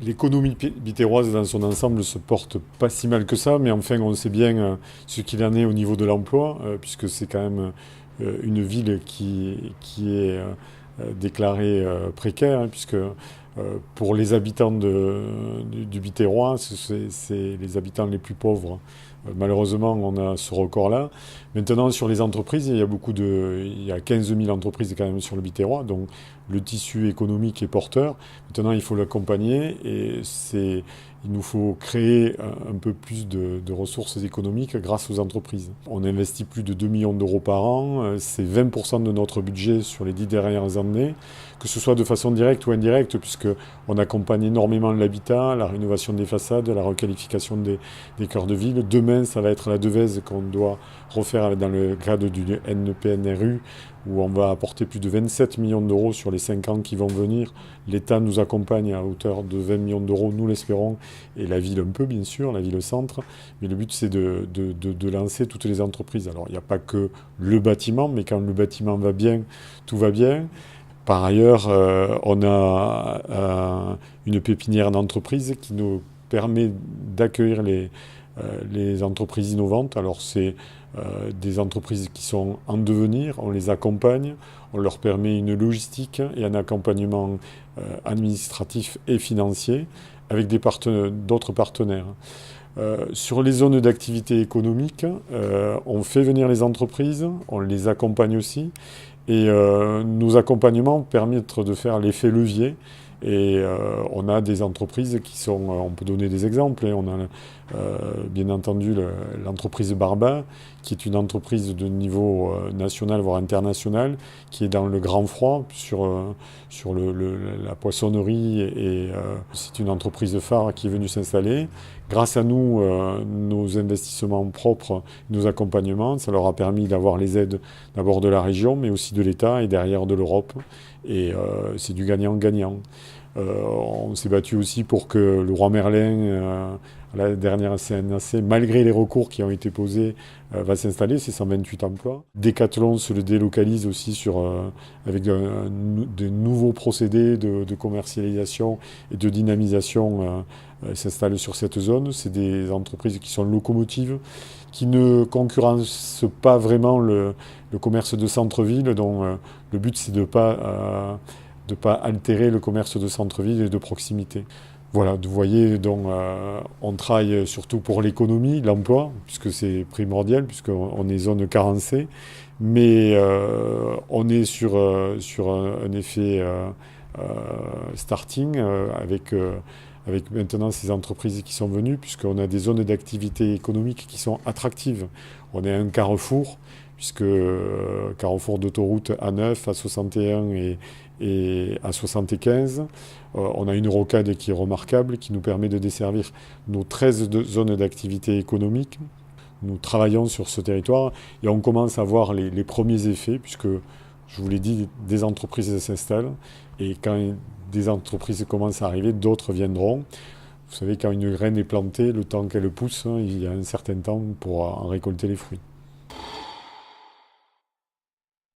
L'économie bitéroise dans son ensemble se porte pas si mal que ça, mais enfin on sait bien ce qu'il en est au niveau de l'emploi, puisque c'est quand même une ville qui est déclarée précaire, hein, puisque pour les habitants du Biterrois, c'est les habitants les plus pauvres. Malheureusement, on a ce record-là. Maintenant, sur les entreprises, il y a 15 000 entreprises quand même sur le Biterrois, donc le tissu économique est porteur. Maintenant, il faut l'accompagner et il nous faut créer un peu plus de ressources économiques grâce aux entreprises. On investit plus de 2 millions d'euros par an, c'est 20% de notre budget sur les 10 dernières années, que ce soit de façon directe ou indirecte, puisqu'on accompagne énormément l'habitat, la rénovation des façades, la requalification des cœurs de ville. Demain, ça va être la Devèze qu'on doit refaire dans le cadre du NPNRU, où on va apporter plus de 27 millions d'euros sur les 5 ans qui vont venir. L'État nous accompagne à hauteur de 20 millions d'euros, nous l'espérons, et la ville un peu, bien sûr, la ville-centre. Mais le but, c'est de lancer toutes les entreprises. Alors, il n'y a pas que le bâtiment, mais quand le bâtiment va bien, tout va bien. Par ailleurs, on a une pépinière d'entreprises qui nous permet d'accueillir les entreprises innovantes. Alors, c'est des entreprises qui sont en devenir, on les accompagne, on leur permet une logistique et un accompagnement administratif et financier avec d'autres partenaires. Sur les zones d'activité économique, on fait venir les entreprises, on les accompagne aussi, et nos accompagnements permettent de faire l'effet levier. Et on a des entreprises qui sont, on peut donner des exemples, hein. On a bien entendu l'entreprise Barbin, qui est une entreprise de niveau national, voire international, qui est dans le grand froid sur la poissonnerie. Et c'est une entreprise phare qui est venue s'installer. Grâce à nous, nos investissements propres, nos accompagnements, ça leur a permis d'avoir les aides d'abord de la région, mais aussi de l'État et derrière de l'Europe. Et c'est du gagnant-gagnant. On s'est battu aussi pour que le roi Merlin, à la dernière CNAC, malgré les recours qui ont été posés, va s'installer. C'est 128 emplois. Decathlon se le délocalise aussi avec de nouveaux procédés de commercialisation et de dynamisation. S'installe sur cette zone. C'est des entreprises qui sont locomotives, qui ne concurrencent pas vraiment le commerce de centre-ville. Donc le but, c'est de ne pas altérer le commerce de centre-ville et de proximité. Voilà, vous voyez, donc on travaille surtout pour l'économie, l'emploi, puisque c'est primordial, puisqu'on est zone carencée, mais on est sur un effet starting avec maintenant ces entreprises qui sont venues, puisqu'on a des zones d'activité économique qui sont attractives. On est un carrefour, puisque carrefour d'autoroute A9, A61 et A75. On a une rocade qui est remarquable, qui nous permet de desservir nos 13 zones d'activité économique. Nous travaillons sur ce territoire et on commence à voir les premiers effets, puisque, je vous l'ai dit, des entreprises s'installent et quand des entreprises commencent à arriver, d'autres viendront. Vous savez, quand une graine est plantée, le temps qu'elle pousse, il y a un certain temps pour en récolter les fruits.